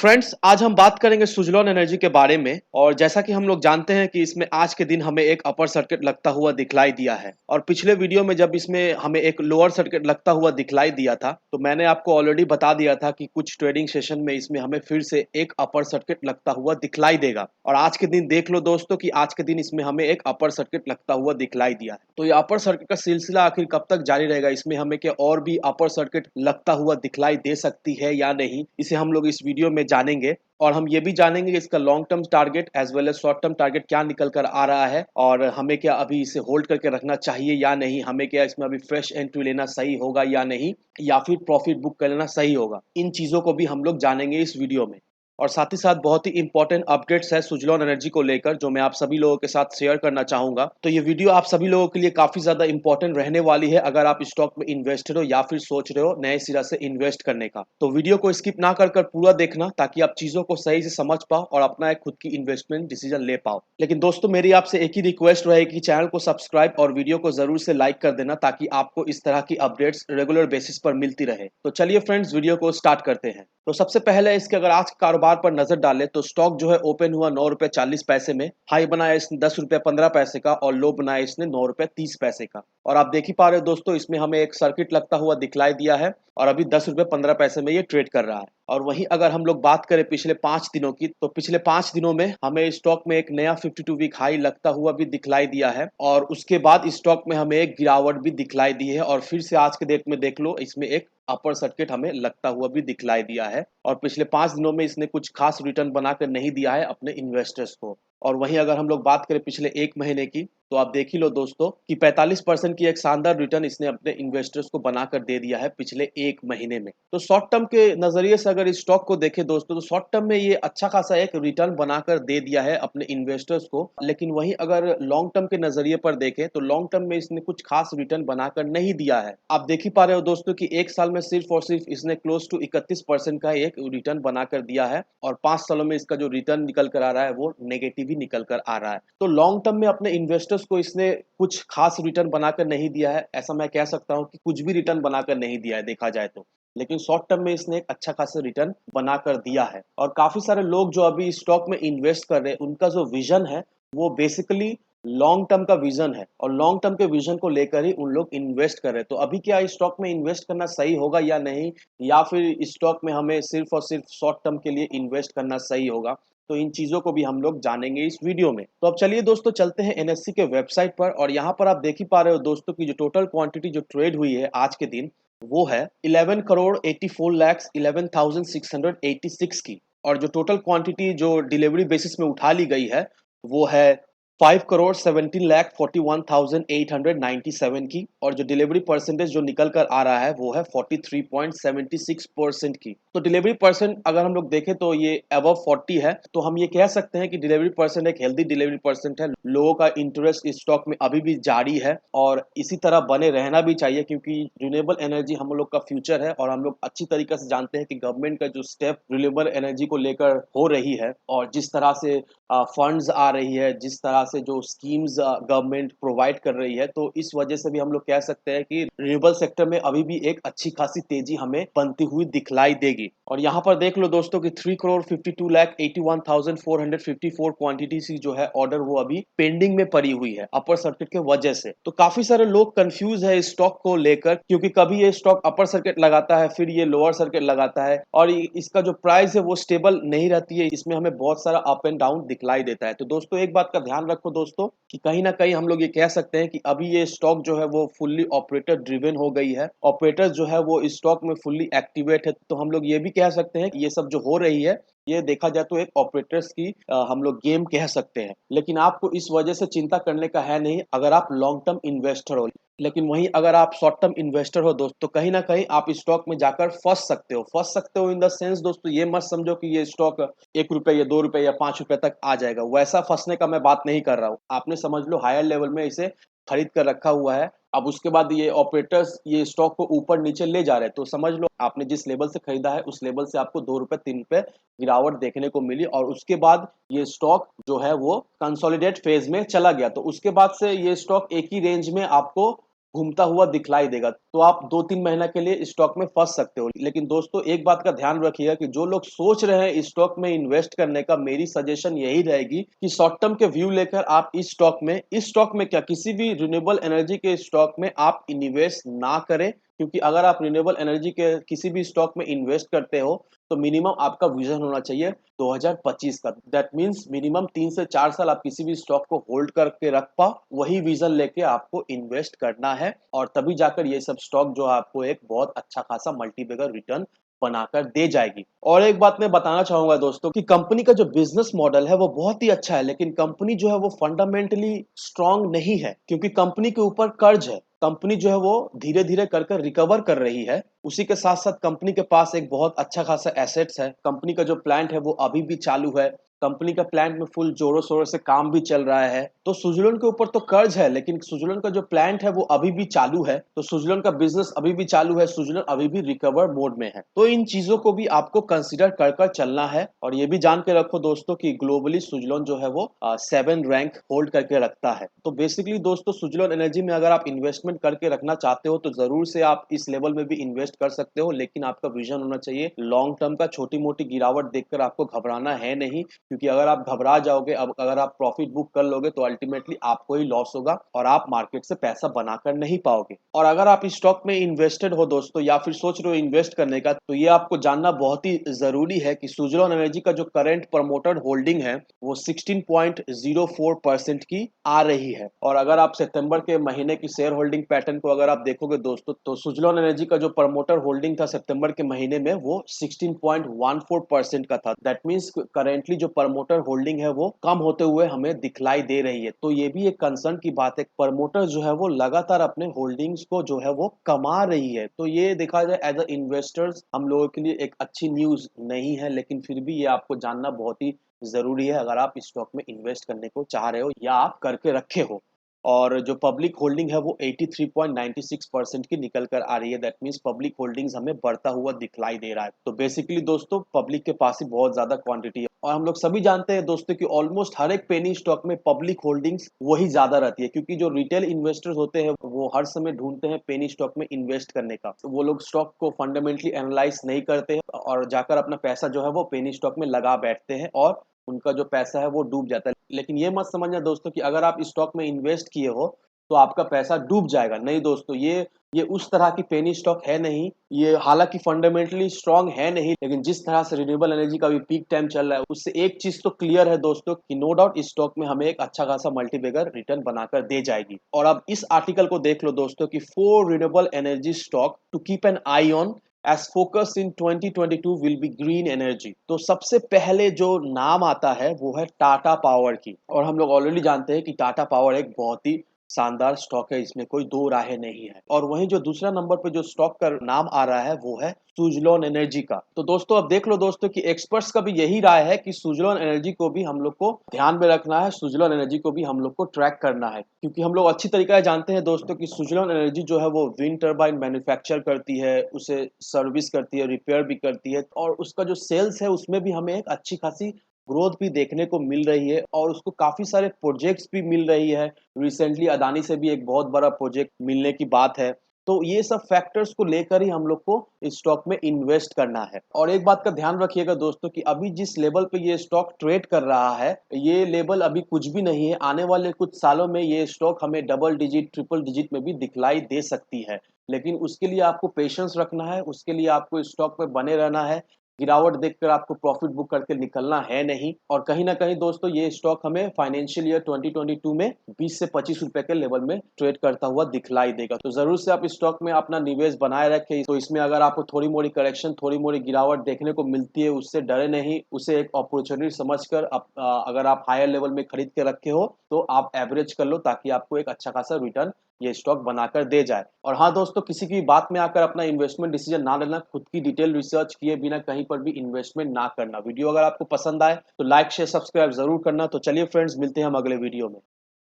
Friends, आज हम बात करेंगे सुजलॉन एनर्जी के बारे में। और जैसा कि हम लोग जानते हैं कि इसमें आज के दिन हमें एक अपर सर्किट लगता हुआ दिखलाई दिया है, और पिछले वीडियो में जब इसमें हमें एक लोअर सर्किट लगता हुआ दिखलाई दिया था तो मैंने आपको ऑलरेडी बता दिया था कि कुछ ट्रेडिंग सेशन में इसमें हमें फिर से एक अपर सर्किट लगता हुआ दिखलाई देगा। और आज के दिन देख लो दोस्तों कि आज के दिन इसमें हमें एक अपर सर्किट लगता हुआ दिखलाई दिया है। तो ये अपर सर्किट का सिलसिला आखिर कब तक जारी रहेगा, इसमें हमें क्या और भी अपर सर्किट लगता हुआ दिखलाई दे सकती है या नहीं, इसे हम लोग इस वीडियो में जानेंगे। और हम ये भी जानेंगे कि इसका long term target as well as short term target क्या निकल कर आ रहा है, और हमें क्या अभी इसे होल्ड करके रखना चाहिए या नहीं, हमें क्या इसमें अभी फ्रेश एंट्री लेना सही होगा या नहीं, या फिर प्रॉफिट बुक कर लेना सही होगा। इन चीजों को भी हम लोग जानेंगे इस वीडियो में। और साथ ही साथ बहुत ही इंपॉर्टेंट अपडेट्स है सुजलॉन एनर्जी को लेकर जो मैं आप सभी लोगों के साथ शेयर करना चाहूंगा। तो ये वीडियो आप सभी लोगों के लिए काफी ज्यादा इंपॉर्टेंट रहने वाली है अगर आप स्टॉक में इन्वेस्टेड हो या फिर सोच रहे हो नए सिरा से इन्वेस्ट करने का। तो वीडियो को स्किप ना कर पूरा देखना ताकि आप चीजों को सही से समझ पाओ और अपना एक खुद की इन्वेस्टमेंट डिसीजन ले पाओ। लेकिन दोस्तों, मेरी आपसे एक ही रिक्वेस्ट रहेगी, चैनल को सब्सक्राइब और वीडियो को जरूर से लाइक कर देना ताकि आपको इस तरह की अपडेट्स रेगुलर बेसिस पर मिलती रहे। तो चलिए फ्रेंड्स, वीडियो को स्टार्ट करते हैं। तो सबसे पहले इसके अगर आज कारोबार पर नजर डालें तो स्टॉक जो है ओपन हुआ 9 रुपए 40 पैसे में, हाई बनाया इसने 10 रुपए 15 पैसे का और लो बनाया इसने 9 रुपए 30 पैसे का। और आप देख ही पा रहे हो दोस्तों, इसमें हमें एक सर्किट लगता हुआ दिखलाई दिया है और अभी 10 रुपए 15 पैसे में ये ट्रेड कर रहा है। और वहीं अगर हम लोग बात करें पिछले 5 दिनों की, तो पिछले 5 दिनों में हमें स्टॉक में एक नया 52 वीक हाई लगता हुआ भी दिखलाई दिया है, और उसके बाद स्टॉक में हमें एक गिरावट भी दिखलाई दी है। और फिर से आज के डेट में देख लो, इसमें एक अपर सर्किट हमें लगता हुआ भी दिखलाई दिया है। और पिछले 5 दिनों में इसने कुछ खास रिटर्न बनाकर नहीं दिया है अपने इन्वेस्टर्स को। और वहीं अगर हम लोग बात करें पिछले 1 महीने की, तो आप देख ही लो दोस्तों कि 45% की एक शानदार रिटर्न इसने अपने इन्वेस्टर्स को बनाकर दे दिया है पिछले 1 महीने में। तो शॉर्ट टर्म के नजरिए से अगर इस स्टॉक को देखें दोस्तों, तो शॉर्ट टर्म में ये अच्छा खासा एक रिटर्न बनाकर दे दिया है अपने इन्वेस्टर्स को। लेकिन वहीं अगर लॉन्ग टर्म के नजरिए पर देखें तो लॉन्ग टर्म में इसने कुछ खास रिटर्न बनाकर नहीं दिया है। आप देख ही पा रहे हो दोस्तों कि एक साल में सिर्फ और सिर्फ इसने क्लोज टू 31% का एक रिटर्न बनाकर दिया है, और 5 सालों में इसका जो रिटर्न निकल कर आ रहा है वो नेगेटिव ही निकल कर आ रहा है। तो लॉन्ग टर्म में अपने इन्वेस्टर्स को इसने कुछ खास रिटर्न बनाकर नहीं दिया है, ऐसा मैं कह सकता हूं कि कुछ भी रिटर्न बनाकर नहीं दिया है देखा जाए तो। लेकिन शॉर्ट टर्म में इसने एक अच्छा खासा रिटर्न बनाकर दिया है। और काफी सारे लोग जो अभी स्टॉक में इन्वेस्ट कर रहे हैं, उनका जो विजन है वो बेसिकली लॉन्ग टर्म का विजन है, और लॉन्ग टर्म के विजन को लेकर ही उन लोग इन्वेस्ट कर रहे हैं। तो अभी क्या इस स्टॉक में इन्वेस्ट करना सही होगा या नहीं, या फिर इस स्टॉक में हमें सिर्फ और सिर्फ शॉर्ट टर्म के लिए इन्वेस्ट करना सही होगा, तो इन चीजों को भी हम लोग जानेंगे इस वीडियो में। तो अब चलिए दोस्तों, चलते हैं एनएससी के वेबसाइट पर। और यहाँ पर आप देख ही पा रहे हो दोस्तों की जो टोटल क्वांटिटी जो ट्रेड हुई है आज के दिन, वो है 11 करोड़ 84 लाख 11,686 की। और जो टोटल क्वांटिटी जो डिलीवरी बेसिस में उठा ली गई है वो है 5 करोड़ 17 लाख 41,897 की। और जो डिलीवरी परसेंटेज जो निकल कर आ रहा है वो है 43.76% की। तो डिलीवरी परसेंट अगर हम लोग देखें तो ये अबव 40 है, तो हम ये कह सकते हैं कि डिलीवरी परसेंट एक हेल्दी डिलीवरी परसेंट है। लोगों का इंटरेस्ट इस स्टॉक में अभी भी जारी है और इसी तरह बने रहना भी चाहिए, क्योंकि रिन्यूएबल एनर्जी हम लोग का फ्यूचर है। और हम लोग अच्छी तरीके से जानते हैं कि गवर्नमेंट का जो स्टेप रिन्यूएबल एनर्जी को लेकर हो रही है, और जिस तरह से फंड्स आ रही है, जिस तरह से जो स्कीम्स गवर्नमेंट प्रोवाइड कर रही है, तो इस वजह से भी हम लोग कह सकते हैं कि रिन्यूएबल सेक्टर में अभी भी एक अच्छी खासी तेजी हमें बनती हुई दिखलाई देगी। और यहाँ पर देख लो दोस्तों कि 3 करोड़ 52 लाख 81,454 क्वांटिटी सी जो है ऑर्डर वो अभी पेंडिंग में पड़ी हुई है अपर सर्किट के वजह से। तो काफी सारे लोग कंफ्यूज है इस स्टॉक को लेकर, क्योंकि कभी ये स्टॉक अपर सर्किट लगाता है, फिर ये लोअर सर्किट लगाता है, और इसका जो प्राइस है वो स्टेबल नहीं रहती है। इसमें हमें बहुत सारा अप एंड डाउन दिखलाई देता है। तो दोस्तों, एक बात का ध्यान रखो दोस्तों कि कहीं ना कहीं हम लोग ये कह सकते हैं कि अभी ये स्टॉक जो है वो फुल्ली ऑपरेटर ड्रिवन हो गई है। ऑपरेटर्स जो है वो इस स्टॉक में फुल्ली एक्टिवेट है। तो हम लोग ये भी कह सकते हैं कि ये सब जो हो रही है, ये देखा जाए तो एक ऑपरेटर्स की हम लोग गेम कह सकते हैं। लेकिन आपको इस वजह से चिंता करने का है नहीं अगर आप लॉन्ग टर्म इन्वेस्टर हो। लेकिन वहीं अगर आप शॉर्ट टर्म इन्वेस्टर हो दोस्तों, तो कहीं ना कहीं आप स्टॉक में जाकर फंस सकते हो इन द सेंस दोस्तों, ये मत समझो कि ये स्टॉक 1 रुपए या 2 रुपए या 5 रुपए तक आ जाएगा। वैसा फंसने का मैं बात नहीं कर रहा हूँ। आपने समझ लो हायर लेवल में इसे खरीद कर रखा हुआ है, अब उसके बाद ये ऑपरेटर्स ये स्टॉक को ऊपर नीचे ले जा रहे हैं, तो समझ लो आपने जिस लेवल से खरीदा है उस लेवल से आपको 2 रुपए 3 रुपए गिरावट देखने को मिली, और उसके बाद ये स्टॉक जो है वो कंसोलिडेट फेज में चला गया। तो उसके बाद से ये स्टॉक एक ही रेंज में आपको घूमता हुआ दिखलाई देगा, तो आप 2-3 महीना के लिए स्टॉक में फँस सकते हो। लेकिन दोस्तों एक बात का ध्यान रखिएगा कि जो लोग सोच रहे हैं स्टॉक में इन्वेस्ट करने का, मेरी सजेशन यही रहेगी कि शॉर्ट टर्म के व्यू लेकर आप इस स्टॉक में क्या किसी भी रिन्यूएबल एनर्जी के स्टॉक में आप इन्वेस्ट ना करें, क्योंकि अगर आप रिन्यूएबल एनर्जी के किसी भी स्टॉक में इन्वेस्ट करते हो तो मिनिमम आपका विजन होना चाहिए 2025 का। दैट मीन्स मिनिमम 3 से 4 साल आप किसी भी स्टॉक को होल्ड करके रख पाओ, वही विजन लेके आपको इन्वेस्ट करना है, और तभी जाकर ये सब स्टॉक जो है आपको एक बहुत अच्छा खासा मल्टीबैगर रिटर्न बनाकर दे जाएगी। और एक बात मैं बताना चाहूंगा दोस्तों कि कंपनी का जो बिजनेस मॉडल है वो बहुत ही अच्छा है, लेकिन कंपनी जो है वो फंडामेंटली स्ट्रांग नहीं है, क्योंकि कंपनी के ऊपर कर्ज है। कंपनी जो है वो धीरे धीरे कर कर रिकवर कर रही है। उसी के साथ साथ कंपनी के पास एक बहुत अच्छा खासा एसेट्स है। कंपनी का जो प्लांट है वो अभी भी चालू है। कंपनी का प्लांट में फुल जोरों शोरों से काम भी चल रहा है। तो सुजुलोन के ऊपर तो कर्ज है, लेकिन सुजुलोन का जो प्लांट है वो अभी भी चालू है। तो सुजुलोन का बिजनेस अभी भी चालू है, सुजुलोन अभी भी रिकवर मोड में है। तो इन चीजों को भी आपको कंसिडर कर कर चलना है। और ये भी जान के रखो दोस्तों कि ग्लोबली सुजुलोन जो है वो 7 रैंक होल्ड करके रखता है। तो बेसिकली दोस्तों सुजुलोन एनर्जी में अगर आप इन्वेस्टमेंट करके रखना चाहते हो तो जरूर से आप इस लेवल में भी इन्वेस्ट कर सकते हो, लेकिन आपका विजन होना चाहिए लॉन्ग टर्म का। छोटी मोटी गिरावट देखकर आपको घबराना है नहीं, क्योंकि अगर आप घबरा जाओगे, अब अगर आप प्रॉफिट बुक कर लोगे तो अल्टीमेटली आपको ही लॉस होगा और आप मार्केट से पैसा बनाकर नहीं पाओगे। और अगर आप इस स्टॉक में इन्वेस्टेड हो दोस्तों, या फिर सोच रहे हो इन्वेस्ट करने का, तो ये आपको जानना बहुत ही जरूरी है कि सुजुलोन एनर्जी का जो करंट प्रमोटर होल्डिंग है वो 16.04% की आ रही है। और अगर आप सितंबर के महीने की शेयर होल्डिंग पैटर्न को अगर आप देखोगे दोस्तों, तो सुजुलोन एनर्जी का जो प्रमोटर होल्डिंग था सितंबर के महीने में वो 16.14% का था। दैट मीन्स करेंटली जो प्रमोटर होल्डिंग है वो कम होते हुए हमें दिखलाई दे रही है। तो ये भी एक कंसर्न की बात है, प्रमोटर जो है वो लगातार अपने होल्डिंग्स को जो है वो कमा रही है। तो ये देखा जाए एज अ इन्वेस्टर्स हम लोगों के लिए एक अच्छी न्यूज नहीं है, लेकिन फिर भी ये आपको जानना बहुत ही जरूरी है अगर आप स्टॉक में इन्वेस्ट करने को चाह रहे हो या आप करके रखे हो। और जो पब्लिक होल्डिंग है वो 83.96% की निकल कर आ रही है। दैट मीन्स पब्लिक होल्डिंग्स हमें बढ़ता हुआ दिखलाई दे रहा है। तो बेसिकली दोस्तों पब्लिक के पास ही बहुत ज्यादा क्वांटिटी है, और हम लोग सभी जानते हैं दोस्तों कि ऑलमोस्ट हर एक पेनी स्टॉक में पब्लिक होल्डिंग्स वही ज्यादा रहती है, क्योंकि जो रिटेल इन्वेस्टर्स होते हैं वो हर समय ढूंढते हैं पेनी स्टॉक में इन्वेस्ट करने का। तो वो लोग स्टॉक को फंडामेंटली एनालाइज नहीं करते हैं और जाकर अपना पैसा जो है वो पेनी स्टॉक में लगा बैठते हैं, और उनका जो पैसा है वो डूब जाता है। लेकिन ये मत समझना दोस्तों कि अगर आप स्टॉक में इन्वेस्ट किए हो तो आपका पैसा डूब जाएगा। नहीं दोस्तों, ये उस तरह की पेनी स्टॉक है नहीं। ये हालांकि फंडामेंटली स्ट्रांग है नहीं, लेकिन जिस तरह से रिन्यूएबल एनर्जी का भी पीक टाइम चल रहा है उससे एक चीज तो क्लियर है दोस्तों कि नो डाउट इस स्टॉक में हमें एक अच्छा खासा मल्टीबैगर रिटर्न बनाकर दे जाएगी। और अब इस आर्टिकल को देख लो दोस्तों कि 4 renewable energy stock to keep an eye on as focus in 2022 will be green energy. तो सबसे पहले जो नाम आता है वो है टाटा पावर की, और हम लोग ऑलरेडी जानते हैं कि टाटा पावर एक बहुत ही शानदार स्टॉक है, इसमें कोई दो राहें नहीं है। और वहीं जो दूसरा नंबर पे जो स्टॉक का नाम आ रहा है वो है सुजलॉन एनर्जी का। तो दोस्तों अब देख लो दोस्तों कि एक्सपर्ट्स का भी यही राय है कि सुजलॉन एनर्जी को भी हम लोग को ध्यान में रखना है, सुजलॉन एनर्जी को भी हम लोग को ट्रैक करना है, क्योंकि हम लोग अच्छी तरीके से जानते हैं दोस्तों कि सुजलॉन एनर्जी जो है वो विंड टर्बाइन मैन्युफैक्चर करती है, उसे सर्विस करती है, रिपेयर भी करती है, और उसका जो सेल्स है उसमें भी हमें एक अच्छी खासी ग्रोथ भी देखने को मिल रही है, और उसको काफी सारे प्रोजेक्ट्स भी मिल रही है। रिसेंटली अदानी से भी एक बहुत बड़ा प्रोजेक्ट मिलने की बात है। तो ये सब फैक्टर्स को लेकर ही हम लोग को इस स्टॉक में इन्वेस्ट करना है। और एक बात का ध्यान रखिएगा दोस्तों कि अभी जिस लेवल पे ये स्टॉक ट्रेड कर रहा है, ये लेवल अभी कुछ भी नहीं है। आने वाले कुछ सालों में ये स्टॉक हमें डबल डिजिट ट्रिपल डिजिट में भी दिखलाई दे सकती है, लेकिन उसके लिए आपको पेशेंस रखना है, उसके लिए आपको इस स्टॉक में बने रहना है। गिरावट देखकर आपको प्रॉफिट बुक करके निकलना है नहीं। और कहीं ना कहीं दोस्तों ये स्टॉक हमें फाइनेंशियल ईयर 2022 में 20 से 25 रुपए के लेवल में ट्रेड करता हुआ दिखलाई देगा। तो जरूर से आप इस स्टॉक में अपना निवेश बनाए रखें। तो इसमें अगर आपको थोड़ी मोड़ी करेक्शन, थोड़ी मोड़ी गिरावट देखने को मिलती है, उससे डरे नहीं, उसे एक अपॉर्चुनिटी समझकर अगर आप हायर लेवल में खरीद के रखे हो तो आप एवरेज कर लो, ताकि आपको एक अच्छा खासा रिटर्न ये स्टॉक बनाकर दे जाए। और हाँ दोस्तों, किसी की बात में आकर अपना इन्वेस्टमेंट डिसीजन ना लेना, खुद की डिटेल रिसर्च किए बिना कहीं पर भी इन्वेस्टमेंट ना करना। वीडियो अगर आपको पसंद आए तो लाइक शेयर सब्सक्राइब जरूर करना। तो चलिए फ्रेंड्स, मिलते हैं हम अगले वीडियो में।